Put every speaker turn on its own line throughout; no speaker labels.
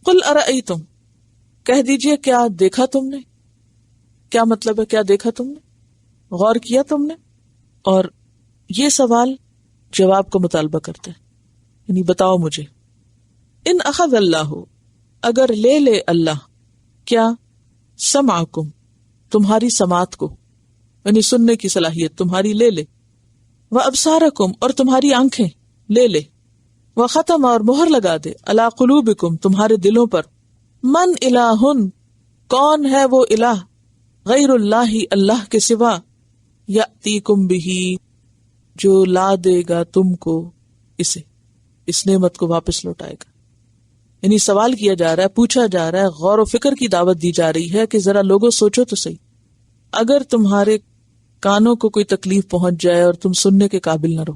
قل ارأیتم، کہہ دیجئے کیا دیکھا تم نے؟ کیا مطلب ہے کیا دیکھا تم نے؟ غور کیا تم نے؟ اور یہ سوال جواب کا مطالبہ کرتا ہے، یعنی بتاؤ مجھے. ان اخذ اللہ، اگر لے لے اللہ، کیا؟ سمعکم، تمہاری سماعت کو، یعنی سننے کی صلاحیت تمہاری لے لے، وابصارکم، اور تمہاری آنکھیں لے لے، وختم، اور مہر لگا دے، علی قلوبکم، تمہارے دلوں پر، من الہ، کون ہے وہ الہ، غیر اللہ، اللہ کے سوا، یأتیکم بہ، جو لا دے گا تم کو اسے، اس نعمت کو واپس لوٹائے گا. یعنی سوال کیا جا رہا ہے، پوچھا جا رہا ہے، غور و فکر کی دعوت دی جا رہی ہے کہ ذرا لوگوں سوچو تو صحیح، اگر تمہارے کانوں کو کوئی تکلیف پہنچ جائے اور تم سننے کے قابل نہ رہو،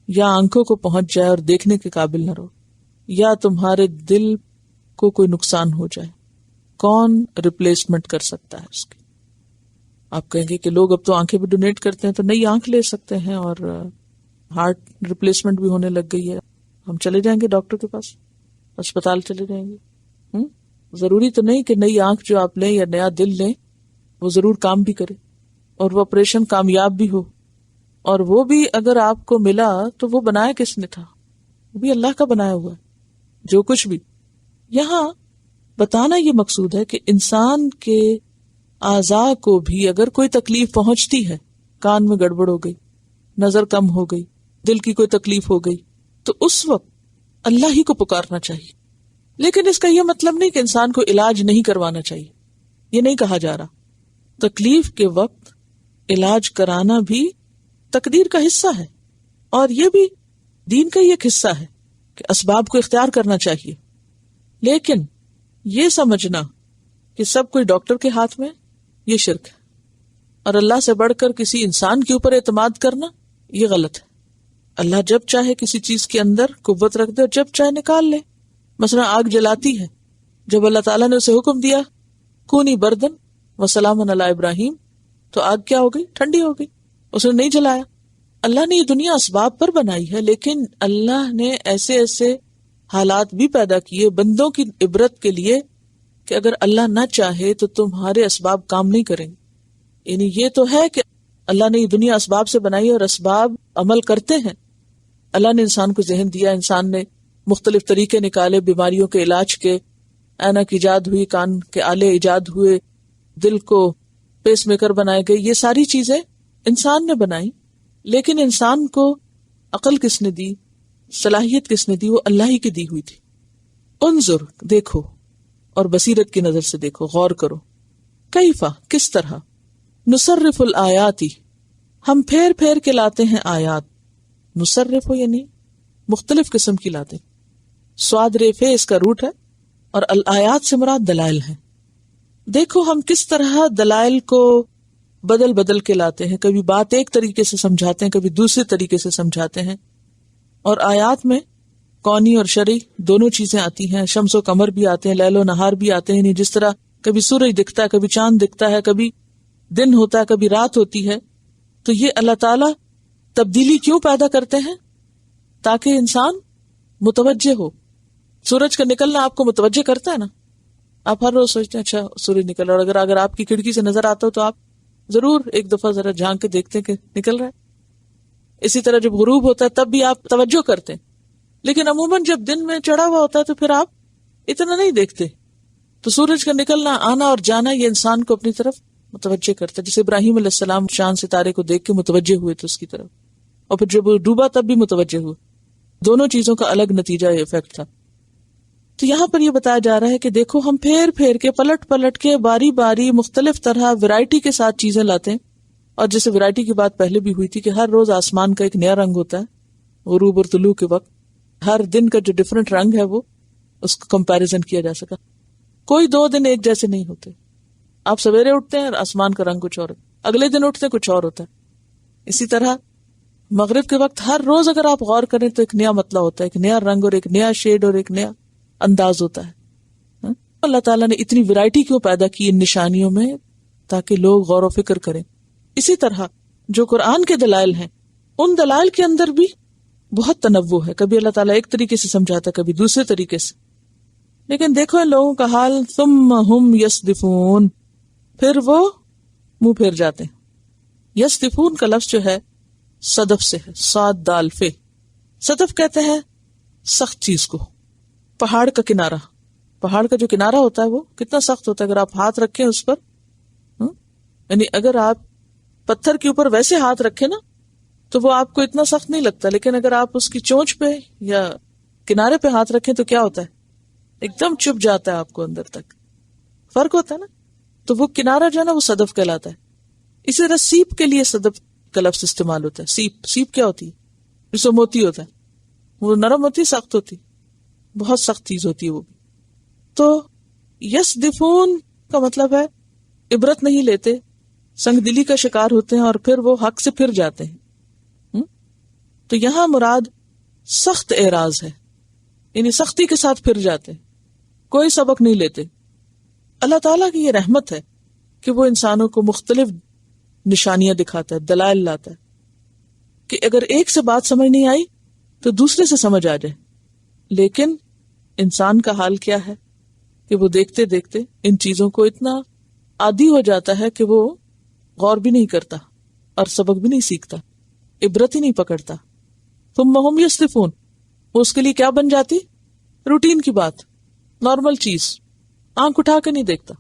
یا آنکھوں کو پہنچ جائے اور دیکھنے کے قابل نہ رہو، یا تمہارے دل کو کوئی نقصان ہو جائے، کون ریپلیسمنٹ کر سکتا ہے اس کی؟ آپ کہیں گے کہ لوگ اب تو آنکھیں بھی ڈونیٹ کرتے ہیں تو نئی آنکھ لے سکتے ہیں، اور ہارٹ ریپلیسمنٹ بھی ہونے لگ گئی ہے، ہم چلے جائیں گے ڈاکٹر کے پاس، اسپتال چلے جائیں گے. ضروری تو نہیں کہ نئی آنکھ جو آپ لیں یا نیا دل لیں وہ ضرور کام بھی کرے اور وہ آپریشن کامیاب بھی ہو، اور وہ بھی اگر آپ کو ملا تو وہ بنایا کس نے تھا؟ وہ بھی اللہ کا بنایا ہوا ہے. جو کچھ بھی یہاں بتانا یہ مقصود ہے کہ انسان کے اعضاء کو بھی اگر کوئی تکلیف پہنچتی ہے، کان میں گڑبڑ ہو گئی، نظر کم ہو گئی، دل کی کوئی تکلیف ہو گئی، تو اس وقت اللہ ہی کو پکارنا چاہیے. لیکن اس کا یہ مطلب نہیں کہ انسان کو علاج نہیں کروانا چاہیے، یہ نہیں کہا جا رہا. تکلیف کے وقت علاج کرانا بھی تقدیر کا حصہ ہے، اور یہ بھی دین کا ہی ایک حصہ ہے کہ اسباب کو اختیار کرنا چاہیے. لیکن یہ سمجھنا کہ سب کوئی ڈاکٹر کے ہاتھ میں، یہ شرک ہے، اور اللہ سے بڑھ کر کسی انسان کے اوپر اعتماد کرنا یہ غلط ہے. اللہ جب چاہے کسی چیز کے اندر قوت رکھ دے اور جب چاہے نکال لے. مثلا آگ جلاتی ہے، جب اللہ تعالیٰ نے اسے حکم دیا کونی بردن وسلام علی ابراہیم، تو آگ کیا ہو گئی؟ ٹھنڈی ہو گئی، اس نے نہیں جلایا. اللہ نے یہ دنیا اسباب پر بنائی ہے، لیکن اللہ نے ایسے ایسے حالات بھی پیدا کیے بندوں کی عبرت کے لیے کہ اگر اللہ نہ چاہے تو تمہارے اسباب کام نہیں کریں گے. یعنی یہ تو ہے کہ اللہ نے یہ دنیا اسباب سے بنائی اور اسباب عمل کرتے ہیں. اللہ نے انسان کو ذہن دیا، انسان نے مختلف طریقے نکالے بیماریوں کے علاج کے، اینک ایجاد ہوئی، کان کے آلے ایجاد ہوئے، دل کو پیس میکر بنائے گئے، یہ ساری چیزیں انسان نے بنائی. لیکن انسان کو عقل کس نے دی، صلاحیت کس نے دی؟ وہ اللہ ہی کی دی ہوئی تھی. انظر، دیکھو، اور بصیرت کی نظر سے دیکھو، غور کرو. کیفا، کس طرح، نصرف الآیاتی، ہم پھیر پھیر کے لاتے ہیں آیات. نصرف یعنی مختلف قسم کی لاتے، سواد ریفے اس کا روٹ ہے، اور الآیات سے مراد دلائل ہیں. دیکھو ہم کس طرح دلائل کو بدل بدل کے لاتے ہیں، کبھی بات ایک طریقے سے سمجھاتے ہیں، کبھی دوسرے طریقے سے سمجھاتے ہیں. اور آیات میں کونی اور شرعی دونوں چیزیں آتی ہیں، شمس و قمر بھی آتے ہیں، لیل و نہار بھی آتے ہیں. جس طرح کبھی سورج دکھتا ہے، کبھی چاند دکھتا ہے، کبھی دن ہوتا ہے، کبھی رات ہوتی ہے. تو یہ اللہ تعالیٰ تبدیلی کیوں پیدا کرتے ہیں؟ تاکہ انسان متوجہ ہو. سورج کا نکلنا آپ کو متوجہ کرتا ہے نا، آپ ہر روز سوچتے ہیں اچھا سورج نکل رہا، اور اگر آپ کی کھڑکی سے نظر آتا ہو تو آپ ضرور ایک دفعہ ذرا جھانک کے دیکھتے ہیں کہ نکل رہا ہے. اسی طرح جب غروب ہوتا ہے تب بھی آپ توجہ کرتے ہیں، لیکن عموماً جب دن میں چڑھا ہوا ہوتا ہے تو پھر آپ اتنا نہیں دیکھتے. تو سورج کا نکلنا، آنا اور جانا یہ انسان کو اپنی طرف متوجہ کرتا ہے. جیسے ابراہیم علیہ السلام چاند ستارے کو دیکھ کے متوجہ ہوئے تھے اس کی طرف، اور پھر جب وہ ڈوبا تب بھی متوجہ ہوئے. دونوں چیزوں کا الگ نتیجہ افیکٹ تھا. تو یہاں پر یہ بتایا جا رہا ہے کہ دیکھو ہم پھیر پھیر کے، پلٹ پلٹ کے، باری باری، مختلف طرح ورائٹی کے ساتھ چیزیں لاتے ہیں. اور جیسے ورائٹی کی بات پہلے بھی ہوئی تھی کہ ہر روز آسمان کا ایک نیا رنگ ہوتا ہے غروب اور طلوع کے وقت. ہر دن کا جو ڈفرنٹ رنگ ہے وہ اس کو کمپیریزن کیا جا سکا. کوئی 2 دن ایک جیسے نہیں ہوتے. آپ سویرے اٹھتے ہیں اور آسمان کا رنگ کچھ اور ہوتا ہے، اگلے دن اٹھتے ہیں کچھ اور ہوتا ہے. اسی طرح مغرب کے وقت ہر روز اگر آپ غور کریں تو ایک نیا مطلع ہوتا ہے، ایک نیا رنگ اور ایک نیا شیڈ اور ایک نیا انداز ہوتا ہے. اللہ تعالیٰ نے اتنی ویرائٹی کیوں پیدا کی ان نشانیوں میں؟ تاکہ لوگ غور و فکر کریں. اسی طرح جو قرآن کے دلائل ہیں ان دلائل کے اندر بھی بہت تنوع ہے. کبھی اللہ تعالیٰ ایک طریقے سے سمجھاتا ہے، کبھی دوسرے طریقے سے. لیکن دیکھو ان لوگوں کا حال، ثم ہم یصدفون، پھر وہ منہ پھیر جاتے ہیں. یصدفون کا لفظ جو ہے صدف سے ہے، صاد دال فے. صدف کہتے ہیں سخت چیز کو. پہاڑ کا کنارہ، پہاڑ کا جو کنارہ ہوتا ہے وہ کتنا سخت ہوتا ہے، اگر آپ ہاتھ رکھیں اس پر، یعنی اگر آپ پتھر کے اوپر ویسے ہاتھ رکھیں نا تو وہ آپ کو اتنا سخت نہیں لگتا، لیکن اگر آپ اس کی چونچ پہ یا کنارے پہ ہاتھ رکھیں تو کیا ہوتا ہے، ایک دم چپ جاتا ہے آپ کو اندر تک. فرق ہوتا ہے نا. تو وہ کنارہ جو ہے نا وہ صدف کہلاتا ہے. اسی طرح سیپ کے لیے صدف کا لفظ استعمال ہوتا ہے. سیپ کیا ہوتی ہے؟ جس میں موتی ہوتا ہے، وہ نرم ہوتی، سخت ہوتی، بہت سخت چیز ہوتی ہے وہ بھی. تو یصدفون کا مطلب ہے عبرت نہیں لیتے، سنگ دلی کا شکار ہوتے ہیں اور پھر وہ حق سے پھر جاتے ہیں. تو یہاں مراد سخت اعراض ہے، یعنی سختی کے ساتھ پھر جاتے ہیں، کوئی سبق نہیں لیتے. اللہ تعالیٰ کی یہ رحمت ہے کہ وہ انسانوں کو مختلف نشانیاں دکھاتا ہے، دلائل لاتا ہے کہ اگر ایک سے بات سمجھ نہیں آئی تو دوسرے سے سمجھ آ جائے. لیکن انسان کا حال کیا ہے کہ وہ دیکھتے دیکھتے ان چیزوں کو اتنا عادی ہو جاتا ہے کہ وہ غور بھی نہیں کرتا اور سبق بھی نہیں سیکھتا، عبرت ہی نہیں پکڑتا. ثم ہم یصدفون، وہ اس کے لیے کیا بن جاتی؟ روٹین کی بات، نارمل چیز، آنکھ اٹھا کے نہیں دیکھتا.